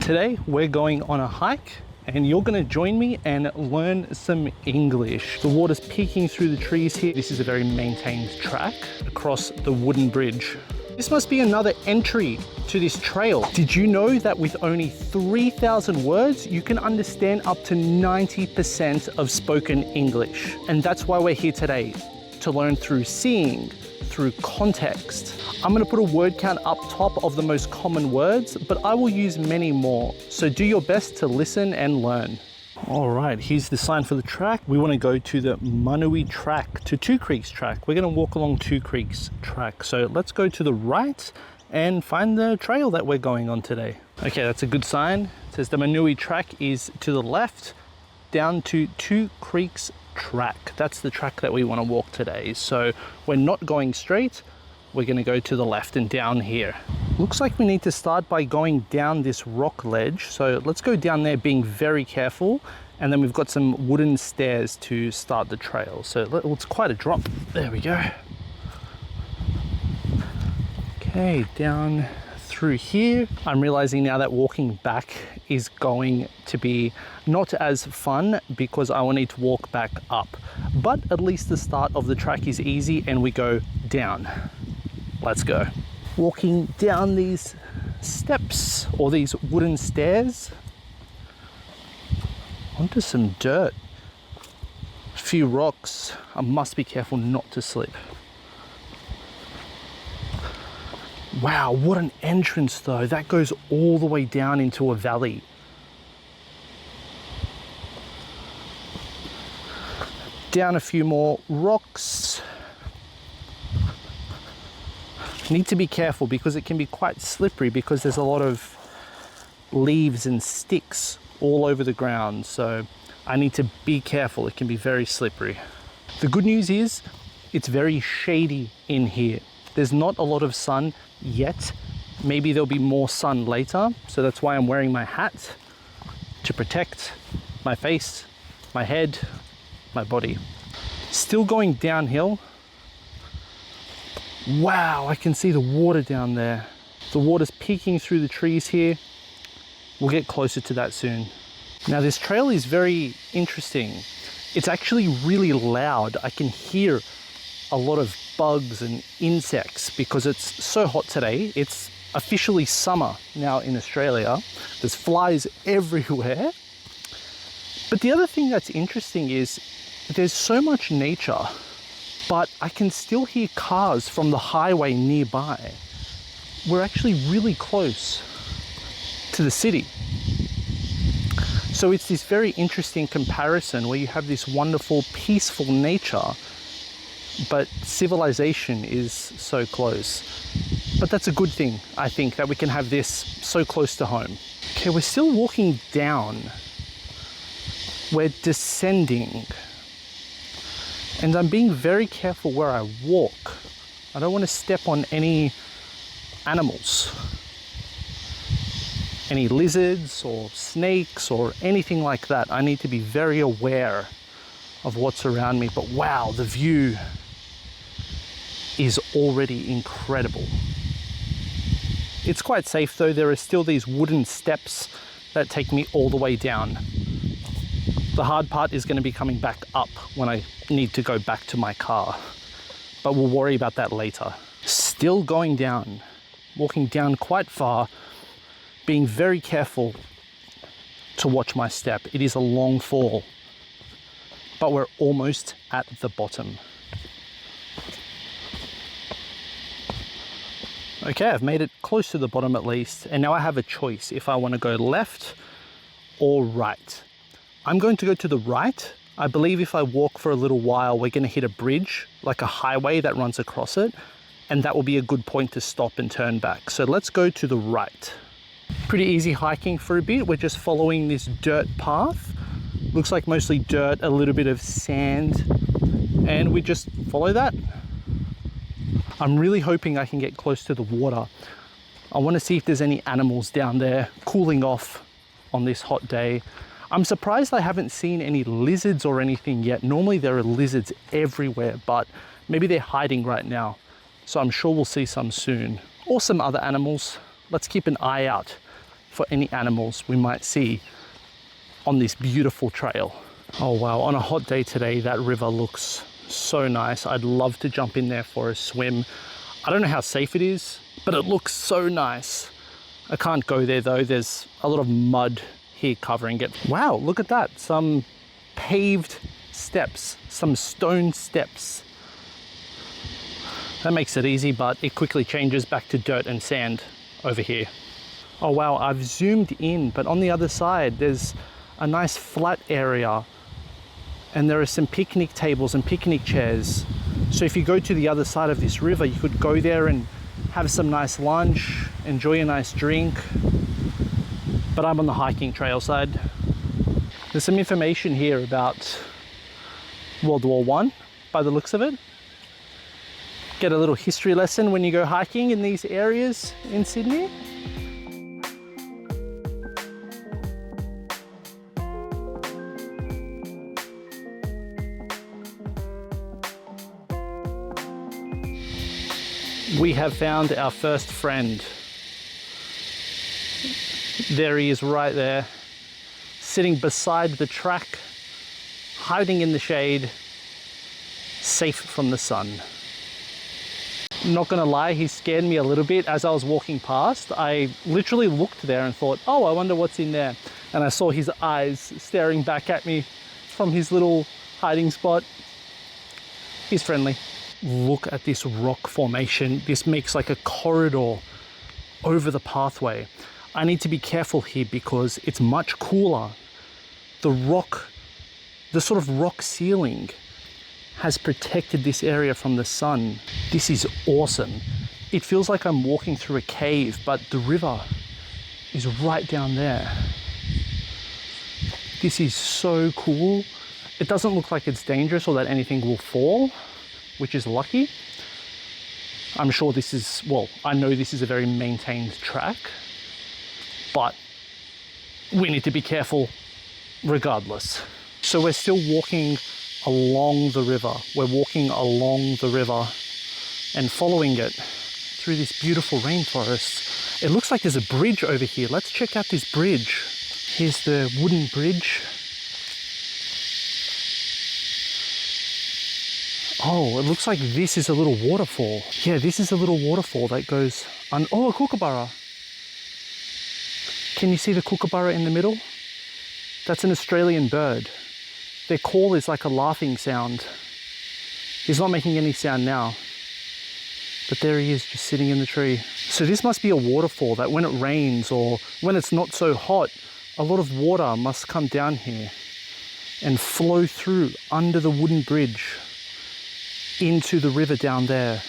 Today we're going on a hike and you're going to join me and learn some English. The water's peeking through the trees here. This is a very maintained track across the wooden bridge. This must be another entry to this trail. Did you know that with only 3,000 words, you can understand up to 90% of spoken English? And that's why we're here today, to learn through seeing, through context. I'm going to put a word count up top of the most common words, but I will use many more. So do your best to listen and learn. All right, here's the sign for the track. We want to go to the Manui track, to Two Creeks track. We're going to walk along Two Creeks track. So let's go to the right and find the trail that we're going on today. Okay, that's a good sign. It says the Manui track is to the left, down to Two Creeks track. That's the track that we want to walk today. So we're not going straight. We're going to go to the left and down here. Looks like we need to start by going down this rock ledge. So let's go down there being very careful. And then we've got some wooden stairs to start the trail. So it's quite a drop. There we go. Okay, down through here. I'm realizing now that walking back is going to be not as fun because I will need to walk back up. But at least the start of the track is easy and we go down. Let's go. Walking down these steps or these wooden stairs onto some dirt. A few rocks. I must be careful not to slip. Wow, what an entrance though. That goes all the way down into a valley. Down a few more rocks. Need to be careful because it can be quite slippery because there's a lot of leaves and sticks all over the ground. So I need to be careful. It can be very slippery. The good news is it's very shady in here. There's not a lot of sun yet. Maybe there'll be more sun later. So that's why I'm wearing my hat to protect my face, my head, my body. Still going downhill. Wow, I can see the water down there. The water's peeking through the trees here. We'll get closer to that soon. Now this trail is very interesting. It's actually really loud. I can hear a lot of bugs and insects because it's so hot today. It's officially summer now in Australia. There's flies everywhere. But the other thing that's interesting is there's so much nature, but I can still hear cars from the highway nearby. We're actually really close to the city. So it's this very interesting comparison where you have this wonderful, peaceful nature, but civilization is so close. But that's a good thing, I think, that we can have this so close to home. Okay, we're still walking down. We're descending. And I'm being very careful where I walk. I don't want to step on any animals, any lizards or snakes or anything like that. I need to be very aware of what's around me. But wow, the view is already incredible. It's quite safe though. There are still these wooden steps that take me all the way down. The hard part is going to be coming back up when I need to go back to my car, but we'll worry about that later. Still going down, walking down quite far, being very careful to watch my step. It is a long fall, but we're almost at the bottom. Okay, I've made it close to the bottom at least, and now I have a choice if I want to go left or right. I'm going to go to the right. I believe if I walk for a little while, we're going to hit a bridge, like a highway that runs across it, and that will be a good point to stop and turn back. So let's go to the right. Pretty easy hiking for a bit. We're just following this dirt path. Looks like mostly dirt, a little bit of sand, and we just follow that. I'm really hoping I can get close to the water. I want to see if there's any animals down there cooling off on this hot day. I'm surprised I haven't seen any lizards or anything yet. Normally there are lizards everywhere, but maybe they're hiding right now. So I'm sure we'll see some soon, or some other animals. Let's keep an eye out for any animals we might see on this beautiful trail. Oh wow, on a hot day today, that river looks so nice. I'd love to jump in there for a swim. I don't know how safe it is, but it looks so nice. I can't go there though. There's a lot of mud here covering it. Wow, look at that. Some paved steps, some stone steps. That makes it easy, but it quickly changes back to dirt and sand over here. Oh wow, I've zoomed in, but on the other side, there's a nice flat area and there are some picnic tables and picnic chairs. So if you go to the other side of this river, you could go there and have some nice lunch, enjoy a nice drink. But I'm on the hiking trail side. There's some information here about World War I by the looks of it. Get a little history lesson when you go hiking in these areas in Sydney. We have found our first friend. There he is right there, sitting beside the track, hiding in the shade, safe from the sun. Not gonna lie, he scared me a little bit as I was walking past. I literally looked there and thought, oh, I wonder what's in there. And I saw his eyes staring back at me from his little hiding spot. He's friendly. Look at this rock formation. This makes like a corridor over the pathway. I need to be careful here because it's much cooler. The sort of rock ceiling has protected this area from the sun. This is awesome. It feels like I'm walking through a cave, but the river is right down there. This is so cool. It doesn't look like it's dangerous or that anything will fall, which is lucky. I'm sure this is, well, I know this is a very maintained track, but we need to be careful regardless. So we're still walking along the river. We're walking along the river and following it through this beautiful rainforest. It looks like there's a bridge over here. Let's check out this bridge. Here's the wooden bridge. Oh, it looks like this is a little waterfall. Yeah, this is a little waterfall that goes on. Oh, a kookaburra. Can you see the kookaburra in the middle? That's an Australian bird. Their call is like a laughing sound. He's not making any sound now, but there he is, just sitting in the tree. So this must be a waterfall that when it rains or when it's not so hot, a lot of water must come down here and flow through under the wooden bridge into the river down there.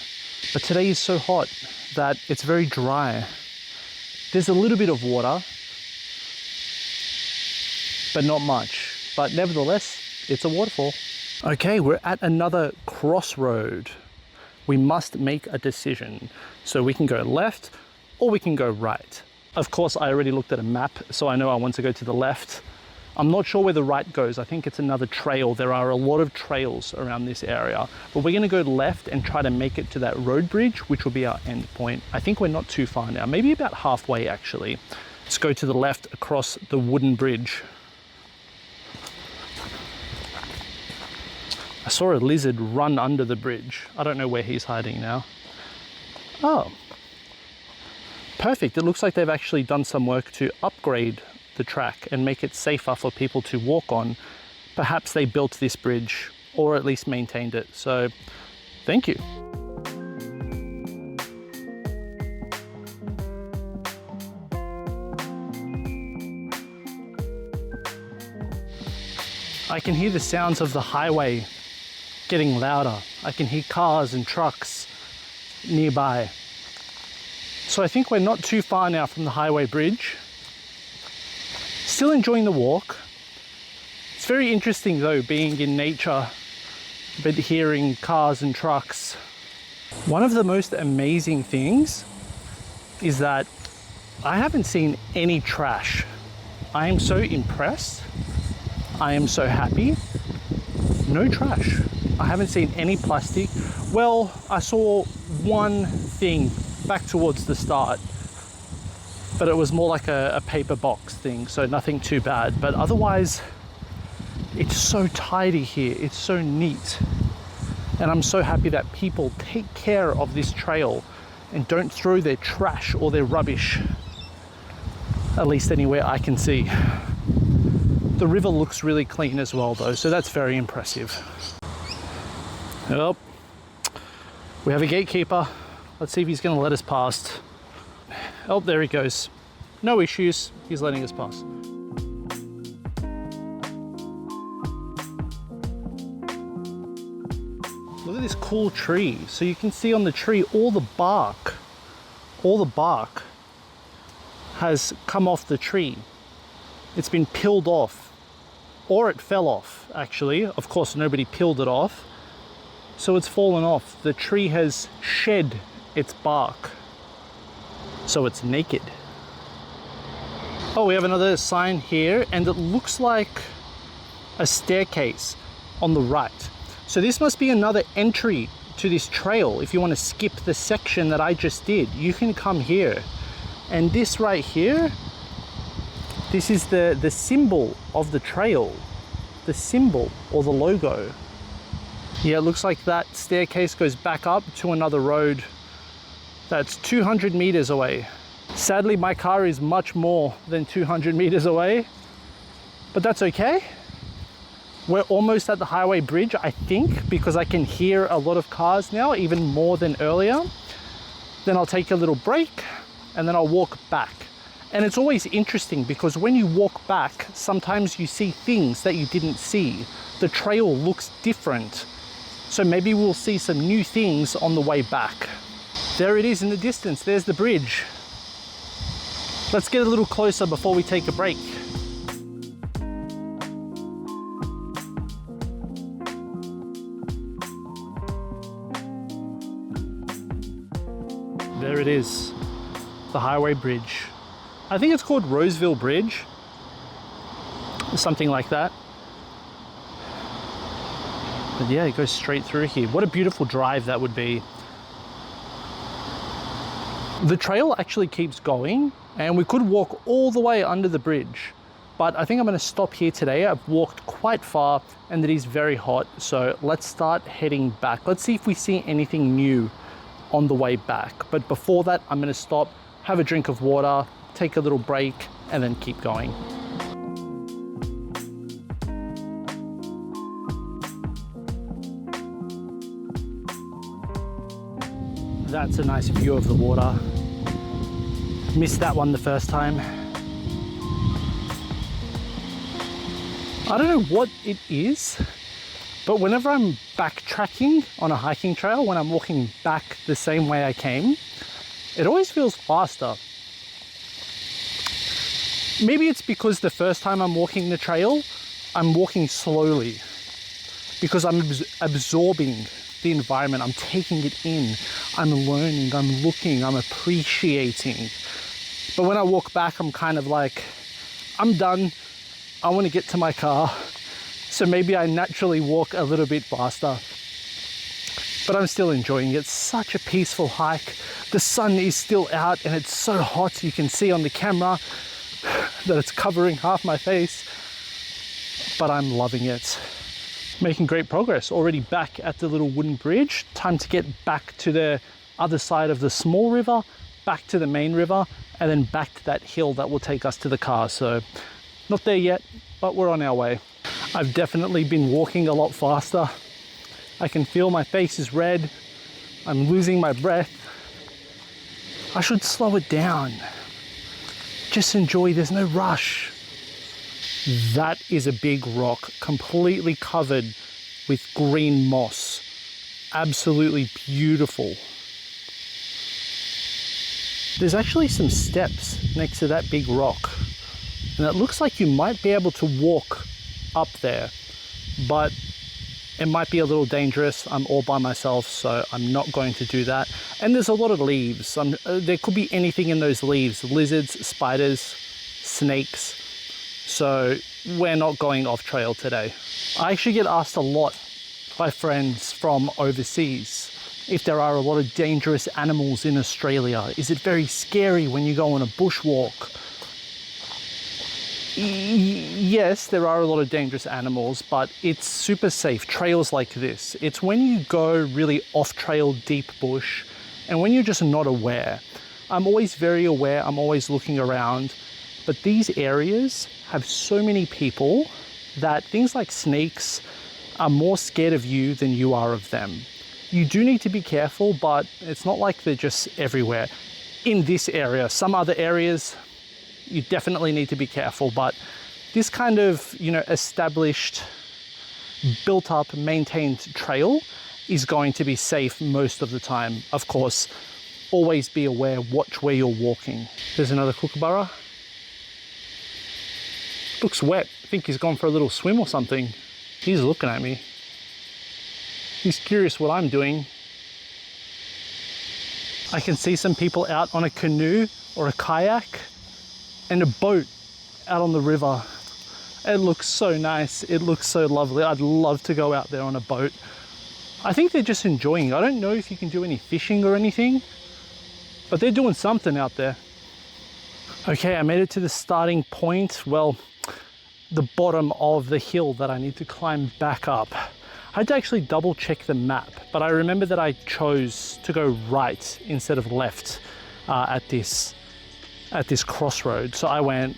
But today is so hot that it's very dry. There's a little bit of water, but not much. But nevertheless, it's a waterfall. Okay, we're at another crossroad. We must make a decision. So we can go left or we can go right. Of course, I already looked at a map, so I know I want to go to the left. I'm not sure where the right goes. I think it's another trail. There are a lot of trails around this area, but we're gonna go left and try to make it to that road bridge, which will be our end point. I think we're not too far now, maybe about halfway actually. Let's go to the left across the wooden bridge. I saw a lizard run under the bridge. I don't know where he's hiding now. Oh, perfect. It looks like they've actually done some work to upgrade the track and make it safer for people to walk on. Perhaps they built this bridge or at least maintained it. So thank you. I can hear the sounds of the highway getting louder. I can hear cars and trucks nearby. So I think we're not too far now from the highway bridge. Still enjoying the walk. It's very interesting though, being in nature, but hearing cars and trucks. One of the most amazing things is that I haven't seen any trash. I am so impressed. I am so happy. No trash. I haven't seen any plastic. Well, I saw one thing back towards the start. but it was more like a paper box thing, so nothing too bad. But otherwise, it's so tidy here, it's so neat. And I'm so happy that people take care of this trail and don't throw their trash or their rubbish, at least anywhere I can see. The river looks really clean as well though, so that's very impressive. Well, we have a gatekeeper. Let's see if he's gonna let us past. Oh, there he goes. No issues, he's letting us pass. Look at this cool tree. So you can see on the tree all the bark has come off the tree. It's been peeled off, or it fell off actually. Of course, nobody peeled it off. So it's fallen off. The tree has shed its bark. So it's naked. Oh, we have another sign here, and it looks like a staircase on the right. So this must be another entry to this trail. If you want to skip the section that I just did, you can come here. And this right here, this is the symbol of the trail. The symbol or the logo. Yeah, it looks like that staircase goes back up to another road that's 200 meters away. Sadly, my car is much more than 200 meters away, but that's okay. We're almost at the highway bridge, I think, because I can hear a lot of cars now, even more than earlier. Then I'll take a little break and then I'll walk back. And it's always interesting because when you walk back, sometimes you see things that you didn't see. The trail looks different. So maybe we'll see some new things on the way back. There it is in the distance, there's the bridge. Let's get a little closer before we take a break. There it is, the highway bridge. I think it's called Roseville Bridge, something like that. But yeah, it goes straight through here. What a beautiful drive that would be. The trail actually keeps going, and we could walk all the way under the bridge, but I think I'm going to stop here today. I've walked quite far and it is very hot, so let's start heading back. Let's see if we see anything new on the way back. But before that, I'm going to stop, have a drink of water, take a little break, and then keep going. That's a nice view of the water. Missed that one the first time. I don't know what it is, but whenever I'm backtracking on a hiking trail, when I'm walking back the same way I came, it always feels faster. Maybe it's because the first time I'm walking the trail, I'm walking slowly because I'm absorbing the environment. I'm taking it in. I'm learning, I'm looking, I'm appreciating. But when I walk back, I'm kind of like, I'm done. I want to get to my car. So maybe I naturally walk a little bit faster, but I'm still enjoying it. It's such a peaceful hike. The sun is still out and it's so hot. You can see on the camera that it's covering half my face, but I'm loving it. Making great progress. Already back at the little wooden bridge. Time to get back to the other side of the small river, back to the main river, and then back to that hill that will take us to the car. So not there yet, but we're on our way. I've definitely been walking a lot faster. I can feel my face is red. I'm losing my breath. I should slow it down. Just enjoy, there's no rush. That is a big rock, completely covered with green moss. Absolutely beautiful. There's actually some steps next to that big rock, and it looks like you might be able to walk up there, but it might be a little dangerous. I'm all by myself, so I'm not going to do that. And there's a lot of leaves. There could be anything in those leaves, lizards, spiders, snakes. So we're not going off trail today. I actually get asked a lot by friends from overseas if there are a lot of dangerous animals in Australia. Is it very scary when you go on a bushwalk? Yes, there are a lot of dangerous animals, but it's super safe. Trails like this. It's when you go really off-trail, deep bush, and when you're just not aware. I'm always very aware, I'm always looking around, but these areas have so many people that things like snakes are more scared of you than you are of them. You do need to be careful, but it's not like they're just everywhere. In this area, some other areas, you definitely need to be careful, but this kind of, established, built up, maintained trail is going to be safe most of the time. Of course, always be aware, watch where you're walking. There's another kookaburra. Looks wet. I think he's gone for a little swim or something. He's looking at me. He's curious what I'm doing. I can see some people out on a canoe or a kayak and a boat out on the river. It looks so nice. It looks so lovely. I'd love to go out there on a boat. I think they're just enjoying it. I don't know if you can do any fishing or anything, but they're doing something out there. Okay, I made it to the starting point. Well, the bottom of the hill that I need to climb back up. I had to actually double check the map, but I remember that I chose to go right instead of left at this crossroad. So I went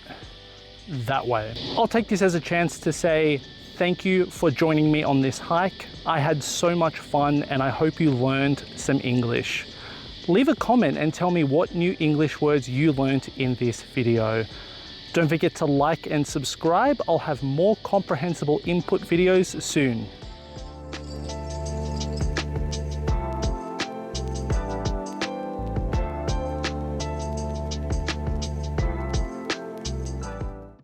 that way. I'll take this as a chance to say thank you for joining me on this hike. I had so much fun and I hope you learned some English. Leave a comment and tell me what new English words you learned in this video. Don't forget to like and subscribe. I'll have more comprehensible input videos soon.